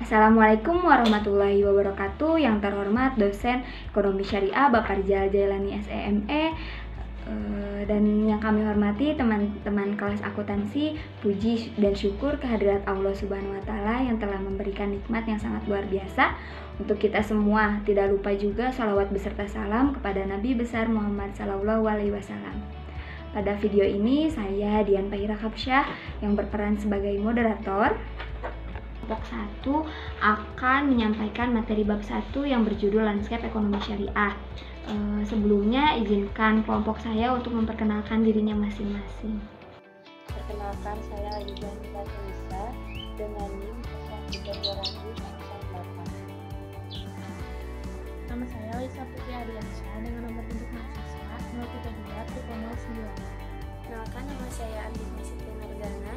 Assalamualaikum warahmatullahi wabarakatuh. Yang terhormat dosen Ekonomi Syariah Bapak Rizal Jailani SEME, dan yang kami hormati teman-teman kelas akuntansi. Puji dan syukur kehadirat Allah Subhanahu wa Ta'ala yang telah memberikan nikmat yang sangat luar biasa untuk kita semua. Tidak lupa juga salawat beserta salam kepada Nabi besar Muhammad Sallallahu Alaihi Wasallam. Pada video ini saya Dian Pahira Kapsyah yang berperan sebagai moderator. Kelompok 1 akan menyampaikan materi bab 1 yang berjudul Landscape Ekonomi Syariah. Sebelumnya izinkan kelompok saya untuk memperkenalkan dirinya masing-masing. Perkenalkan, saya Aida Nita Tulisa dengan NIM 03200 Nama saya Lisa Putri Ardiansyah dengan nomor induk mahasiswa 032 Kenalkan, nama saya Andi Siti Nurgana,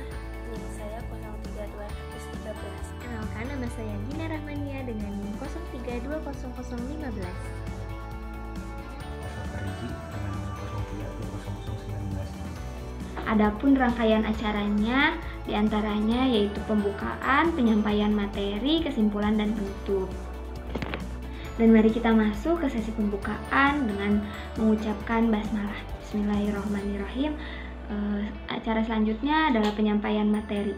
NIM saya 03213. Kenalkan, nama saya Gina Rahmania dengan NIM 03200015. Adapun rangkaian acaranya diantaranya yaitu pembukaan, penyampaian materi, kesimpulan, dan penutup. Dan mari kita masuk ke sesi pembukaan dengan mengucapkan basmalah. Bismillahirrahmanirrahim. Acara selanjutnya adalah penyampaian materi.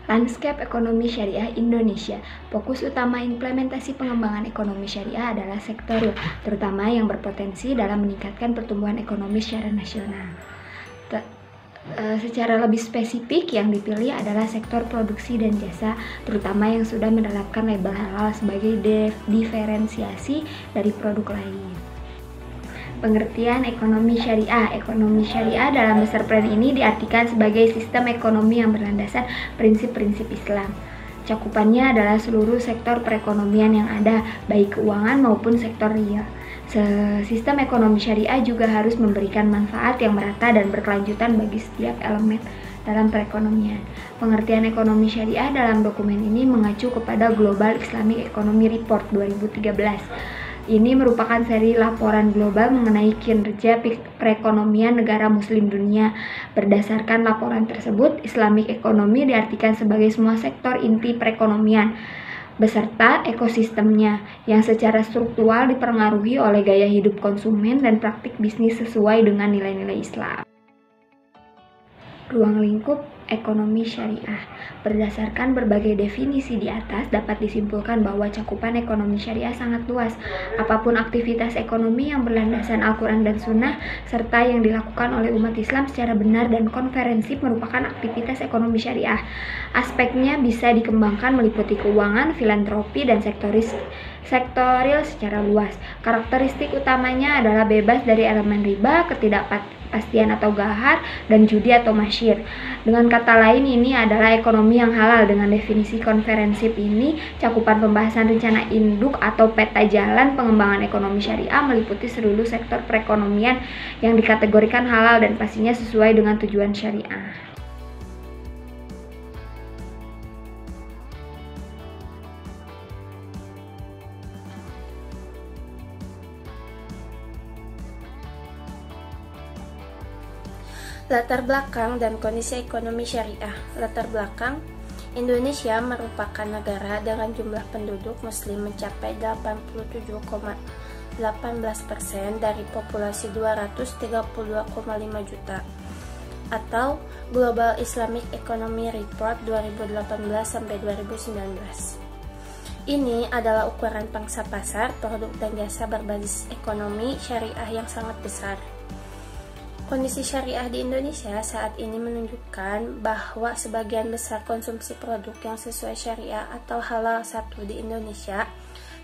Landscape Ekonomi Syariah Indonesia. Fokus utama implementasi pengembangan ekonomi syariah adalah sektor terutama yang berpotensi dalam meningkatkan pertumbuhan ekonomi secara nasional. Secara lebih spesifik yang dipilih adalah sektor produksi dan jasa, terutama yang sudah menerapkan label halal sebagai diferensiasi dari produk lain. Pengertian ekonomi syariah. Ekonomi syariah dalam besar plan ini diartikan sebagai sistem ekonomi yang berlandaskan prinsip-prinsip Islam. Cakupannya adalah seluruh sektor perekonomian yang ada, baik keuangan maupun sektor real. Sistem ekonomi syariah juga harus memberikan manfaat yang merata dan berkelanjutan bagi setiap elemen dalam perekonomian. Pengertian ekonomi syariah dalam dokumen ini mengacu kepada Global Islamic Economy Report 2013. Ini merupakan seri laporan global mengenai kinerja perekonomian negara muslim dunia. Berdasarkan laporan tersebut, Islamic Economy diartikan sebagai semua sektor inti perekonomian beserta ekosistemnya yang secara struktural dipengaruhi oleh gaya hidup konsumen dan praktik bisnis sesuai dengan nilai-nilai Islam. Ruang lingkup ekonomi syariah. Berdasarkan berbagai definisi di atas, dapat disimpulkan bahwa cakupan ekonomi syariah sangat luas. Apapun aktivitas ekonomi yang berlandaskan Al-Quran dan Sunnah, serta yang dilakukan oleh umat Islam secara benar dan konferensif merupakan aktivitas ekonomi syariah. Aspeknya bisa dikembangkan meliputi keuangan, filantropi, dan sektoril secara luas. Karakteristik utamanya adalah bebas dari elemen riba, ketidakpastian atau gahar, dan judi atau masyir. Dengan kata lain, ini adalah ekonomi yang halal. Dengan definisi konferensif ini, cakupan pembahasan rencana induk atau peta jalan pengembangan ekonomi syariah meliputi seluruh sektor perekonomian yang dikategorikan halal dan pastinya sesuai dengan tujuan syariah. Latar belakang dan kondisi ekonomi syariah. Latar belakang, Indonesia merupakan negara dengan jumlah penduduk muslim mencapai 87,18% dari populasi 232,5 juta atau Global Islamic Economy Report 2018-2019. Ini adalah ukuran pangsa pasar produk dan jasa berbasis ekonomi syariah yang sangat besar. Kondisi syariah di Indonesia saat ini menunjukkan bahwa sebagian besar konsumsi produk yang sesuai syariah atau halal satu di Indonesia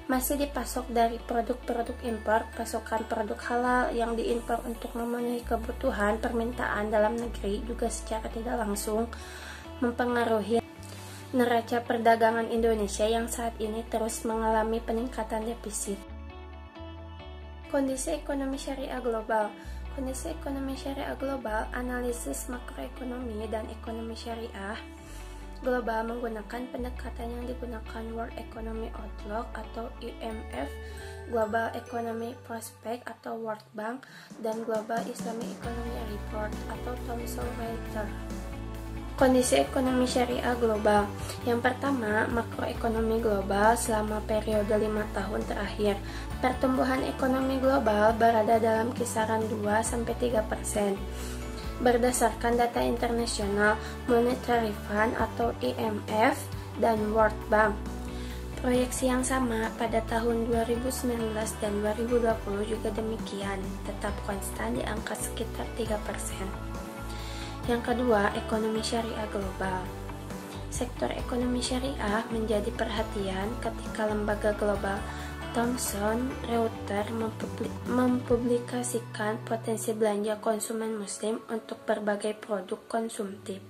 masih dipasok dari produk-produk impor. Pasokan produk halal yang diimpor untuk memenuhi kebutuhan permintaan dalam negeri juga secara tidak langsung mempengaruhi neraca perdagangan Indonesia yang saat ini terus mengalami peningkatan defisit. Kondisi ekonomi syariah global. Kondisi ekonomi syariah global, analisis makroekonomi dan ekonomi syariah global menggunakan pendekatan yang digunakan World Economic Outlook atau IMF, Global Economic Prospect atau World Bank, dan Global Islamic Economy Report atau Thomson Reuters. Kondisi ekonomi syariah global. Yang pertama, makroekonomi global selama periode 5 tahun terakhir. Pertumbuhan ekonomi global berada dalam kisaran 2-3%. Berdasarkan data internasional Monetary Fund atau IMF dan World Bank. Proyeksi yang sama pada tahun 2019 dan 2020 juga demikian, tetap konstan di angka sekitar 3%. Yang kedua, ekonomi syariah global. Sektor ekonomi syariah menjadi perhatian ketika lembaga global Thomson Reuters mempublikasikan potensi belanja konsumen muslim untuk berbagai produk konsumtif.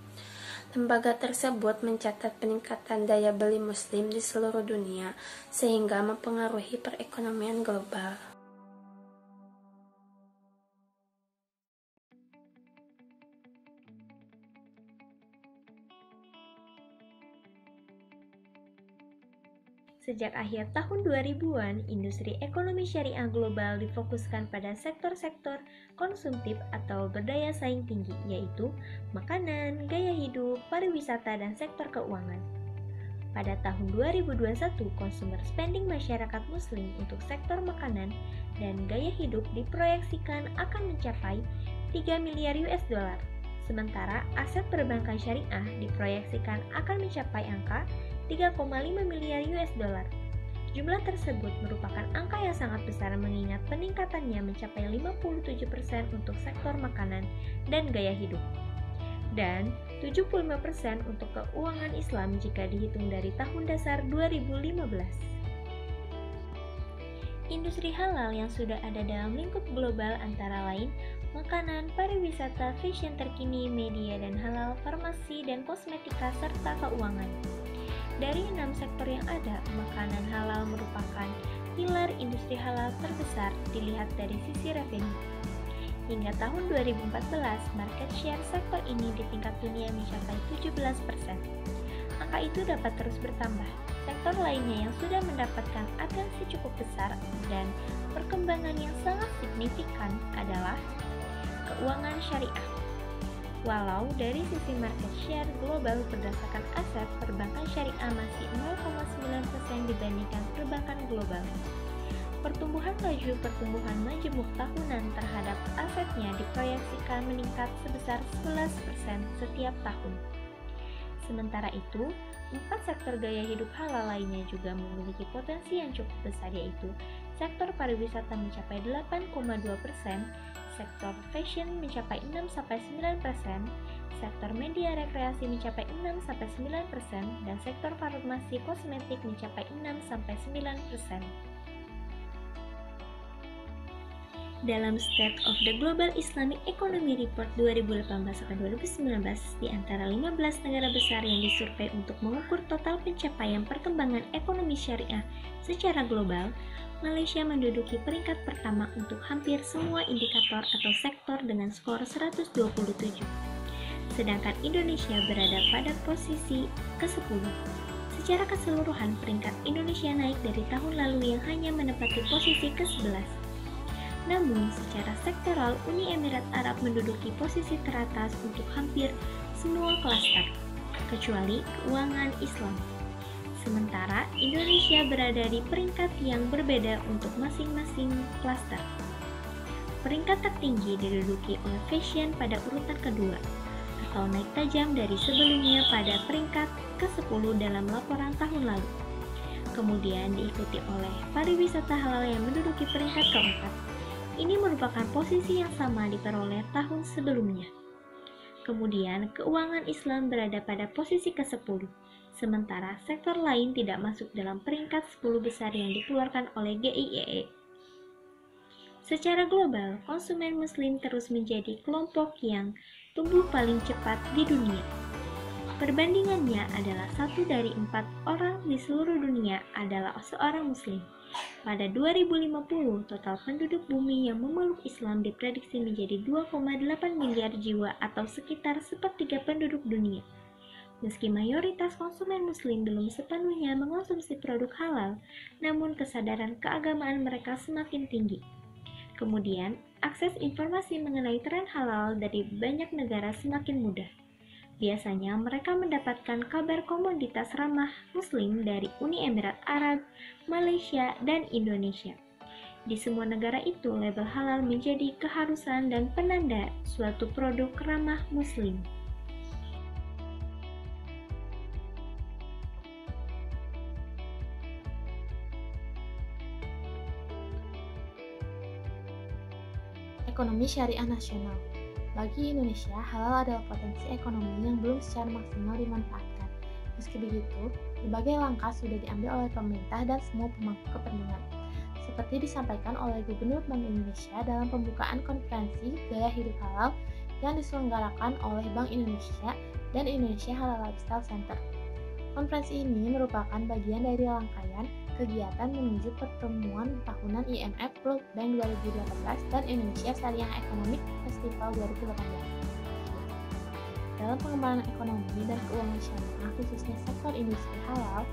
Lembaga tersebut mencatat peningkatan daya beli muslim di seluruh dunia sehingga mempengaruhi perekonomian global. Sejak akhir tahun 2000-an, industri ekonomi syariah global difokuskan pada sektor-sektor konsumtif atau berdaya saing tinggi, yaitu makanan, gaya hidup, pariwisata, dan sektor keuangan. Pada tahun 2021, consumer spending masyarakat muslim untuk sektor makanan dan gaya hidup diproyeksikan akan mencapai 3 miliar US dollar. Sementara aset perbankan syariah diproyeksikan akan mencapai angka 3,5 miliar US dollar. Jumlah tersebut merupakan angka yang sangat besar mengingat peningkatannya mencapai 57% untuk sektor makanan dan gaya hidup, dan 75% untuk keuangan Islam jika dihitung dari tahun dasar 2015. Industri halal yang sudah ada dalam lingkup global antara lain makanan, pariwisata, fashion terkini, media dan halal, farmasi dan kosmetika, serta keuangan. Dari 6 sektor yang ada, makanan halal merupakan pilar industri halal terbesar dilihat dari sisi revenue. Hingga tahun 2014, market share sektor ini di tingkat dunia mencapai 17%. Angka itu dapat terus bertambah. Sektor lainnya yang sudah mendapatkan atensi cukup besar dan perkembangan yang sangat signifikan adalah keuangan syariah. Walau dari sisi market share global berdasarkan aset, perbankan syariah masih 0,9% dibandingkan perbankan global. Laju pertumbuhan majemuk tahunan terhadap asetnya diproyeksikan meningkat sebesar 11% setiap tahun. Sementara itu, 4 sektor gaya hidup halal lainnya juga memiliki potensi yang cukup besar, yaitu sektor pariwisata mencapai 8,2%, sektor fashion mencapai 6-9%, sektor media rekreasi mencapai 6-9%, dan sektor farmasi kosmetik mencapai 6-9%. Dalam State of the Global Islamic Economy Report 2018-2019, di antara 15 negara besar yang disurvei untuk mengukur total pencapaian perkembangan ekonomi syariah secara global, Malaysia menduduki peringkat pertama untuk hampir semua indikator atau sektor dengan skor 127. Sedangkan Indonesia berada pada posisi ke-10. Secara keseluruhan, peringkat Indonesia naik dari tahun lalu yang hanya menempati posisi ke-11. Namun, secara sektoral, Uni Emirat Arab menduduki posisi teratas untuk hampir semua klaster, kecuali keuangan Islam. Sementara, Indonesia berada di peringkat yang berbeda untuk masing-masing klaster. Peringkat tertinggi diduduki oleh fashion pada urutan kedua, atau naik tajam dari sebelumnya pada peringkat ke-10 dalam laporan tahun lalu. Kemudian diikuti oleh pariwisata halal yang menduduki peringkat keempat. Ini merupakan posisi yang sama diperoleh tahun sebelumnya. Kemudian, keuangan Islam berada pada posisi ke-10, sementara sektor lain tidak masuk dalam peringkat 10 besar yang dikeluarkan oleh GIEE. Secara global, konsumen muslim terus menjadi kelompok yang tumbuh paling cepat di dunia. Perbandingannya adalah 1 dari 4 orang di seluruh dunia adalah seorang muslim. Pada 2050, total penduduk bumi yang memeluk Islam diprediksi menjadi 2,8 miliar jiwa atau sekitar sepertiga penduduk dunia. Meski mayoritas konsumen muslim belum sepenuhnya mengonsumsi produk halal, namun kesadaran keagamaan mereka semakin tinggi. Kemudian, akses informasi mengenai tren halal dari banyak negara semakin mudah. Biasanya mereka mendapatkan kabar komoditas ramah muslim dari Uni Emirat Arab, Malaysia, dan Indonesia. Di semua negara itu, label halal menjadi keharusan dan penanda suatu produk ramah muslim. Ekonomi syariah nasional. Bagi Indonesia, halal adalah potensi ekonomi yang belum secara maksimal dimanfaatkan. Meski begitu, berbagai langkah sudah diambil oleh pemerintah dan semua pemangku kepentingan. Seperti disampaikan oleh Gubernur Bank Indonesia dalam pembukaan konferensi Gaya Hidup Halal yang diselenggarakan oleh Bank Indonesia dan Indonesia Halal Lifestyle Center. Konferensi ini merupakan bagian dari rangkaian kegiatan menuju pertemuan tahunan IMF World Bank 2018 dan Indonesia Syariah Economic Festival 2018. Dalam pengembangan ekonomi dan keuangan syariah, khususnya sektor industri halal,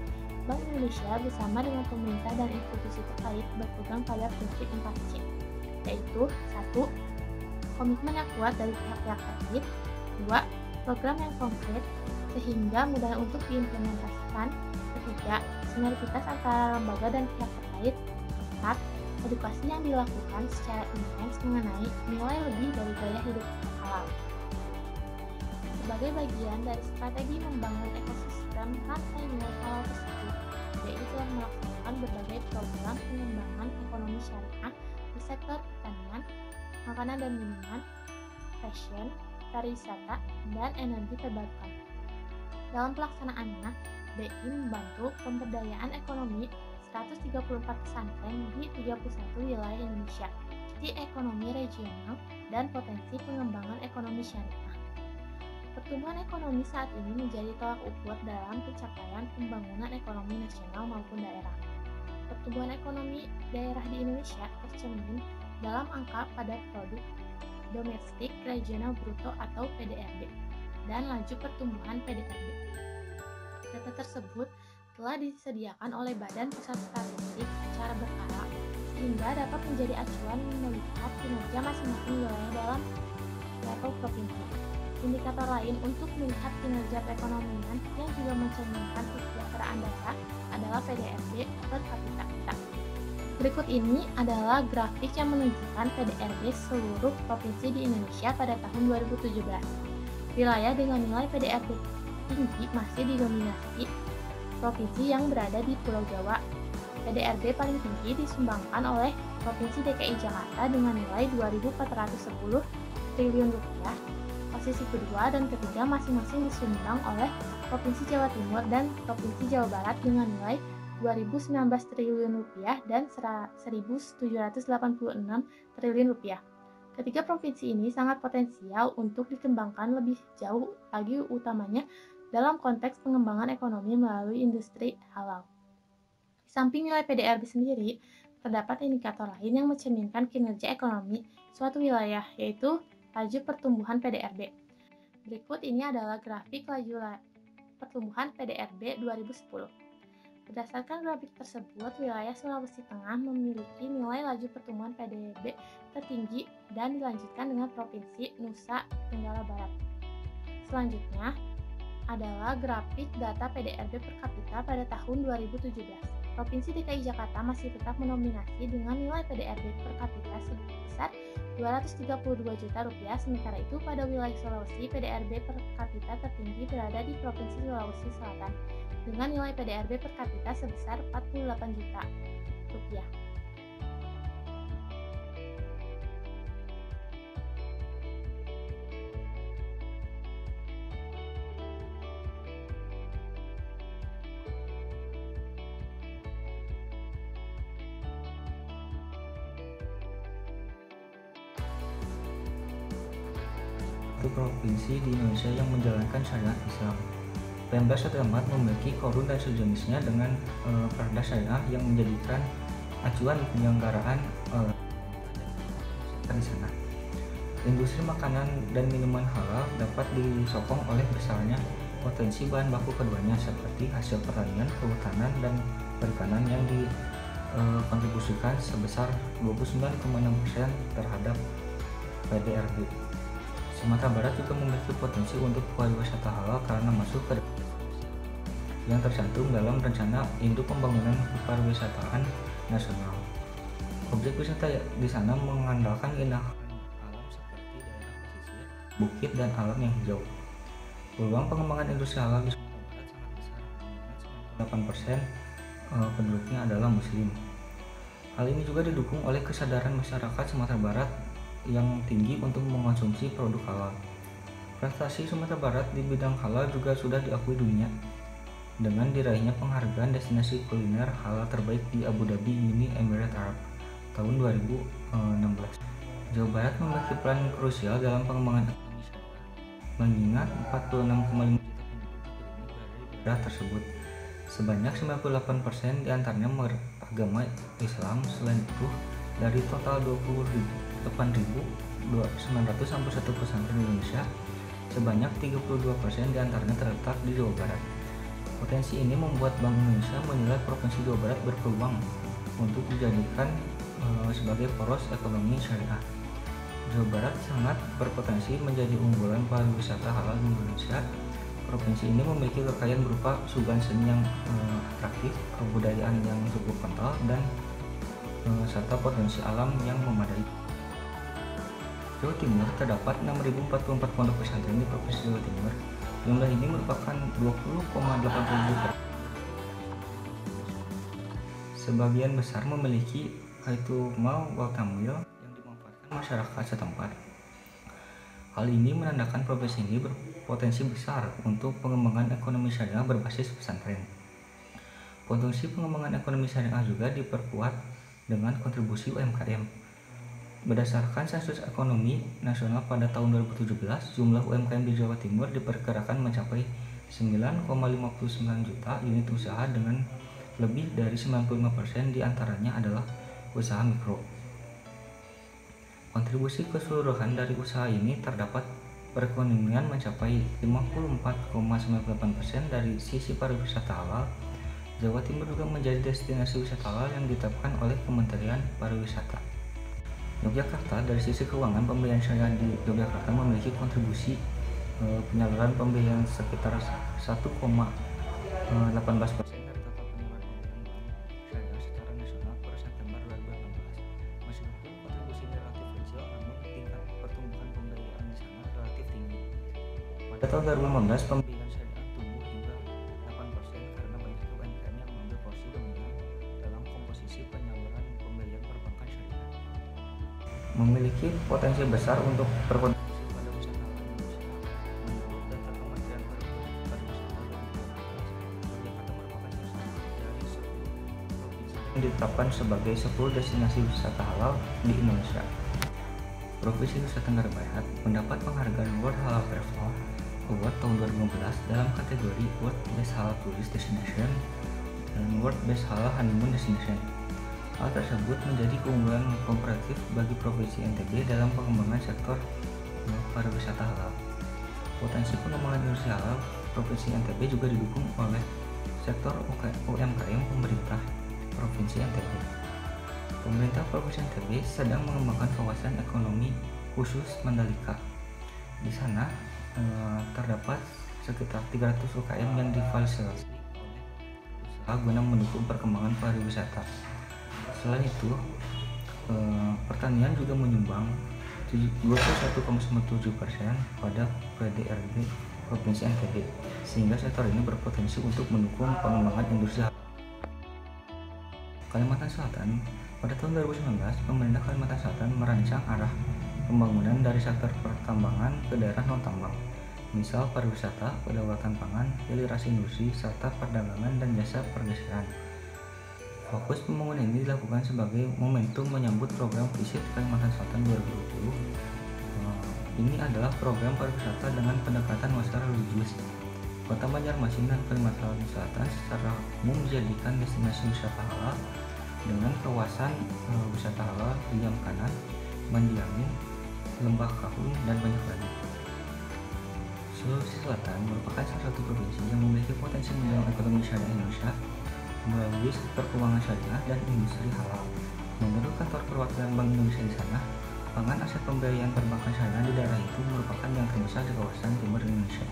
Bank Indonesia bersama dengan pemerintah dan institusi terkait berpegang pada prinsip 4C, yaitu 1. Komitmen yang kuat dari pihak-pihak terkait, 2. Program yang konkret sehingga mudah untuk diimplementasikan, 3. Sinergitas antara lembaga dan pihak terkait, 4. Edukasi yang dilakukan secara intens mengenai nilai lebih dari gaya hidup halal. Sebagai bagian dari strategi membangun ekosistem rantai nilai halal tersebut, BI telah melaksanakan berbagai program pengembangan ekonomi syariah di sektor pertanian, makanan dan minuman, fashion, pariwisata, dan energi terbarukan. Dalam pelaksanaannya, BI membantu pemberdayaan ekonomi 134 pesantren di 31 wilayah Indonesia, di ekonomi regional, dan potensi pengembangan ekonomi syariah. Pertumbuhan ekonomi saat ini menjadi tolak ukur dalam pencapaian pembangunan ekonomi nasional maupun daerah. Pertumbuhan ekonomi daerah di Indonesia tercermin dalam angka pada produk domestik regional bruto atau PDRB dan laju pertumbuhan PDRB. Data tersebut telah disediakan oleh Badan Pusat Statistik secara berkala sehingga dapat menjadi acuan melihat kinerja masing-masing wilayah dalam level provinsi. Indikator lain untuk melihat kinerja perekonomian yang juga mencerminkan kesejahteraan data adalah PDRB per kapita. Berikut ini adalah grafik yang menunjukkan PDRB seluruh provinsi di Indonesia pada tahun 2017. Wilayah dengan nilai PDRB tinggi masih didominasi provinsi yang berada di Pulau Jawa. PDRB paling tinggi disumbangkan oleh Provinsi DKI Jakarta dengan nilai 2.410 triliun rupiah. Posisi kedua dan ketiga masing-masing disumbang oleh Provinsi Jawa Timur dan Provinsi Jawa Barat dengan nilai 2019 triliun rupiah dan 1.786 triliun rupiah. Ketiga provinsi ini sangat potensial untuk dikembangkan lebih jauh lagi, utamanya dalam konteks pengembangan ekonomi melalui industri halal. Di samping nilai PDRB sendiri, terdapat indikator lain yang mencerminkan kinerja ekonomi suatu wilayah, yaitu laju pertumbuhan PDRB. Berikut ini adalah grafik laju pertumbuhan PDRB 2010. Berdasarkan grafik tersebut, wilayah Sulawesi Tengah memiliki nilai laju pertumbuhan PDRB tertinggi dan dilanjutkan dengan Provinsi Nusa Tenggara Barat. Selanjutnya adalah grafik data PDRB per kapita pada tahun 2017. Provinsi DKI Jakarta masih tetap mendominasi dengan nilai PDRB per kapita sebesar Rp232 juta, sementara itu pada wilayah Sulawesi PDRB per kapita tertinggi berada di Provinsi Sulawesi Selatan dengan nilai PDRB per kapita sebesar Rp48 juta. Provinsi di Indonesia yang menjalankan syariat Islam. Pemda setempat memiliki korun dan sejenisnya dengan perda syariah yang menjadikan acuan penyelenggaraan di sana. Industri makanan dan minuman halal dapat disokong oleh besarnya potensi bahan baku keduanya seperti hasil pertanian, kehutanan, dan perikanan yang dikontribusikan sebesar 29,6% terhadap PDRB. Sumatera Barat juga memiliki potensi untuk pariwisata halal karena masuk ke yang tercantum dalam rencana induk pembangunan kepariwisataan nasional. Objek wisata di sana mengandalkan keindahan alam seperti daerah pesisir, bukit, dan alam yang hijau. Peluang pengembangan industri halal di Sumatera Barat sangat besar, 98% penduduknya adalah muslim. Hal ini juga didukung oleh kesadaran masyarakat Sumatera Barat yang tinggi untuk mengonsumsi produk halal. Prestasi Sumatera Barat di bidang halal juga sudah diakui dunia dengan diraihnya penghargaan destinasi kuliner halal terbaik di Abu Dhabi Uni Emirat Arab tahun 2016. Jawa Barat memiliki peran krusial dalam pengembangan ekonomi syariah, mengingat 46,5 juta penduduk berada di daerah tersebut. Sebanyak 98% diantaranya beragama Islam. Selain itu, dari total 28.901 pesantren di Indonesia, sebanyak 32% diantaranya terletak di Jawa Barat. Potensi ini membuat Bank Indonesia menilai Provinsi Jawa Barat berpeluang untuk dijadikan sebagai poros ekonomi syariah. Jawa Barat sangat berpotensi menjadi unggulan pariwisata halal di Indonesia. Provinsi ini memiliki kekayaan berupa suguhan seni yang atraktif, kebudayaan yang cukup kental, dan serta potensi alam yang memadai. Jawa Timur terdapat 6.044 pondok pesantren di Provinsi Jawa Timur. Jumlah ini merupakan 20,8%. Sebagian besar memiliki yaitu mal wal tamwil yang dimanfaatkan masyarakat setempat. Hal ini menandakan provinsi ini berpotensi besar untuk pengembangan ekonomi syariah berbasis pesantren. Potensi pengembangan ekonomi syariah juga diperkuat dengan kontribusi UMKM. Berdasarkan sensus ekonomi nasional pada tahun 2017, jumlah UMKM di Jawa Timur diperkirakan mencapai 9,59 juta unit usaha dengan lebih dari 95% diantaranya adalah usaha mikro. Kontribusi keseluruhan dari usaha ini terdapat perekonomian mencapai 54,98% dari sisi pariwisata halal. Jawa Timur juga menjadi destinasi wisata halal yang ditetapkan oleh Kementerian Pariwisata. Yogyakarta dari sisi keuangan, pembiayaan syariah di Yogyakarta memiliki kontribusi penyaluran pembiayaan sekitar 1,18% dari total penyaluran pembiayaan syariah secara nasional per September 2018. Meskipun kontribusi ini relatif kecil, namun tingkat pertumbuhan pembiayaan di sana relatif tinggi. Pada tahun 2015, pembiayaan syariah tumbuh hingga 8% karena banyak UMKM yang mengambil porsi dominan dalam komposisi penyaluran pembiayaan perbankan syariah. Memiliki potensi besar untuk berkontribusi pada wisata halal Indonesia. Menurut data Kementerian Pariwisata 2018, Jakarta merupakan salah satu dari 10 provinsi yang ditetapkan sebagai 10 destinasi wisata halal di Indonesia. Provinsi Nusa Tenggara Barat mendapat penghargaan World Halal Travel Award tahun 2015 dalam kategori World Best Halal Tourist Destination dan World Best Halal Honeymoon Destination. Hal tersebut menjadi keunggulan komparatif bagi Provinsi NTB dalam pengembangan sektor pariwisata halal. Potensi pengembangan industri halal Provinsi NTB juga didukung oleh sektor UMKM pemerintah Provinsi NTB. Pemerintah Provinsi NTB sedang mengembangkan kawasan ekonomi khusus Mandalika. Di sana terdapat sekitar 300 UKM yang difasilitasi oleh usaha guna mendukung perkembangan pariwisata. Selain itu, pertanian juga menyumbang 21,97% pada PDRB Provinsi NTB, sehingga sektor ini berpotensi untuk mendukung pengembangan industri halal. Kalimantan Selatan, pada tahun 2019, pemerintah Kalimantan Selatan merancang arah pembangunan dari sektor pertambangan ke daerah non-tambang, misal pariwisata, kedaulatan pangan, hilirisasi industri, serta perdagangan dan jasa pergeseran. Fokus pembangunan ini dilakukan sebagai momentum menyambut program Visit Kalimantan Selatan 2020. Ini adalah program pariwisata dengan pendekatan nuansa religius. Kota Banjarmasin dan Kalimantan Selatan secara umum dijadikan destinasi wisata halal dengan kawasan wisata halal di Kanan, Mandiangin, Lembah Kahung, dan banyak lagi. Sulawesi Selatan merupakan salah satu provinsi yang memiliki potensi mendorong ekonomi syariah Indonesia melalui sektor keuangan syariah dan industri halal. Menurut kantor perwakilan Bank Indonesia di sana, pangan aset pembiayaan perbankan syariah di daerah itu merupakan yang terbesar di kawasan timur Indonesia.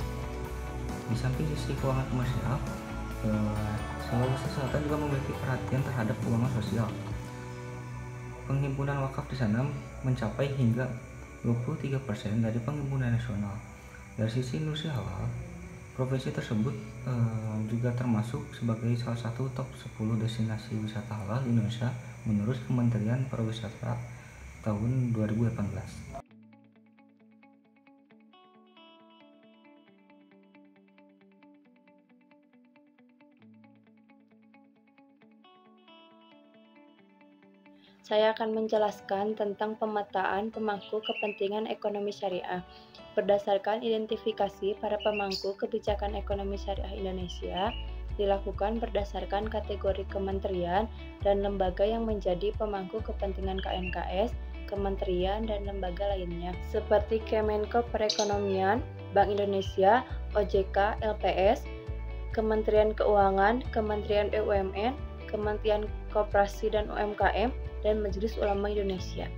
Di samping sisi keuangan komersial, Sulawesi Selatan juga memiliki perhatian terhadap keuangan sosial. Penghimpunan wakaf di sana mencapai hingga 23% dari penghimpunan nasional. Dari sisi industri halal, provinsi tersebut juga termasuk sebagai salah satu top 10 destinasi wisata halal di Indonesia menurut Kementerian Pariwisata tahun 2018. Saya akan menjelaskan tentang pemetaan pemangku kepentingan ekonomi syariah. Berdasarkan identifikasi para pemangku kebijakan ekonomi syariah Indonesia, dilakukan berdasarkan kategori kementerian dan lembaga yang menjadi pemangku kepentingan KNKS, kementerian, dan lembaga lainnya, seperti Kemenko Perekonomian, Bank Indonesia, OJK, LPS, Kementerian Keuangan, Kementerian BUMN, Kementerian Koperasi dan UMKM, dan Majelis Ulama Indonesia.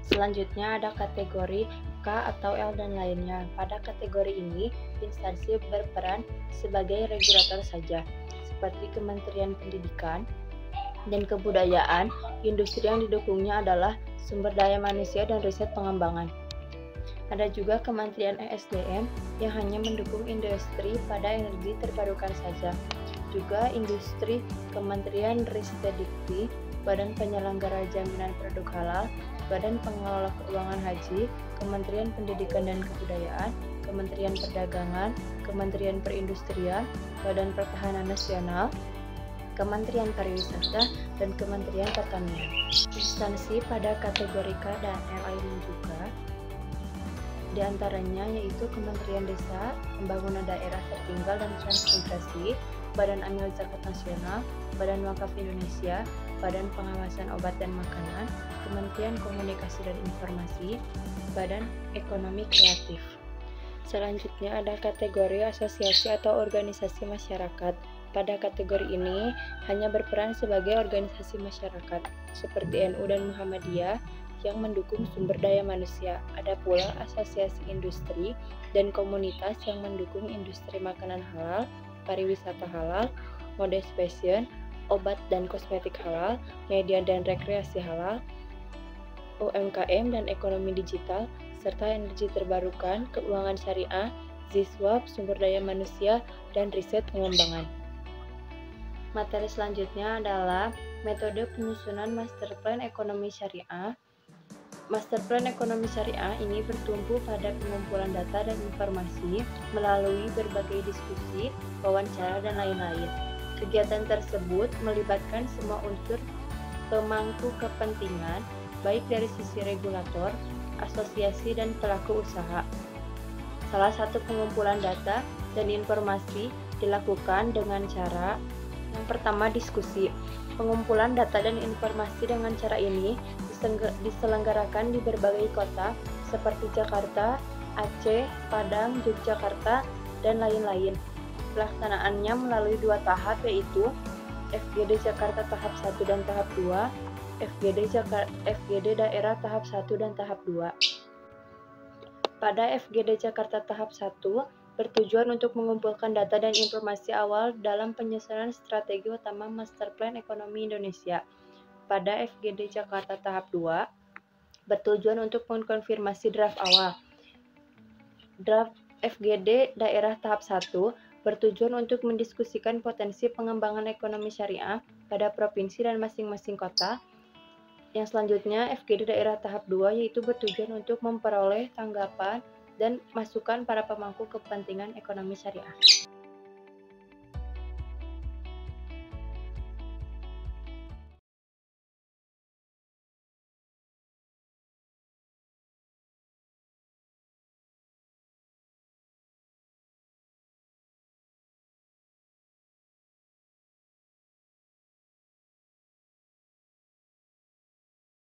Selanjutnya ada kategori K atau L dan lainnya. Pada kategori ini, instansi berperan sebagai regulator saja, seperti Kementerian Pendidikan dan Kebudayaan. Industri yang didukungnya adalah sumber daya manusia dan riset pengembangan. Ada juga Kementerian ESDM yang hanya mendukung industri pada energi terbarukan saja. Juga industri Kementerian Ristek-Dikti, Badan Penyelenggara Jaminan Produk Halal, Badan Pengelola Keuangan Haji, Kementerian Pendidikan dan Kebudayaan, Kementerian Perdagangan, Kementerian Perindustrian, Badan Pertahanan Nasional, Kementerian Pariwisata, dan Kementerian Pertanian. Instansi pada kategori K dan L lainnya juga diantaranya yaitu Kementerian Desa, Pembangunan Daerah Tertinggal dan Transmigrasi, Badan Amil Zakat Nasional, Badan Wakaf Indonesia, Badan Pengawasan Obat dan Makanan, Kementerian Komunikasi dan Informasi, Badan Ekonomi Kreatif. Selanjutnya ada kategori asosiasi atau organisasi masyarakat. Pada kategori ini hanya berperan sebagai organisasi masyarakat, seperti NU dan Muhammadiyah yang mendukung sumber daya manusia. Ada pula asosiasi industri dan komunitas yang mendukung industri makanan halal, pariwisata halal, mode fashion, obat dan kosmetik halal, media dan rekreasi halal, UMKM dan ekonomi digital, serta energi terbarukan, keuangan syariah, ZISWAP, sumber daya manusia, dan riset pengembangan. Materi selanjutnya adalah metode penyusunan Master Plan Ekonomi Syariah. Master Plan Ekonomi Syariah ini bertumpu pada pengumpulan data dan informasi melalui berbagai diskusi, wawancara, dan lain-lain. Kegiatan tersebut melibatkan semua unsur pemangku kepentingan, baik dari sisi regulator, asosiasi, dan pelaku usaha. Salah satu pengumpulan data dan informasi dilakukan dengan cara yang pertama, diskusi. Pengumpulan data dan informasi dengan cara ini diselenggarakan di berbagai kota seperti Jakarta, Aceh, Padang, Yogyakarta, dan lain-lain. Pelaksanaannya melalui 2 tahap, yaitu FGD Jakarta tahap 1 dan tahap 2, FGD daerah tahap 1 dan tahap 2. Pada FGD Jakarta tahap 1, bertujuan untuk mengumpulkan data dan informasi awal dalam penyusunan strategi utama Master Plan Ekonomi Indonesia. Pada FGD Jakarta tahap 2, bertujuan untuk mengkonfirmasi draft awal. Draft FGD daerah tahap 1 bertujuan untuk mendiskusikan potensi pengembangan ekonomi syariah pada provinsi dan masing-masing kota. Yang selanjutnya, FGD daerah tahap 2 yaitu bertujuan untuk memperoleh tanggapan dan masukan para pemangku kepentingan ekonomi syariah.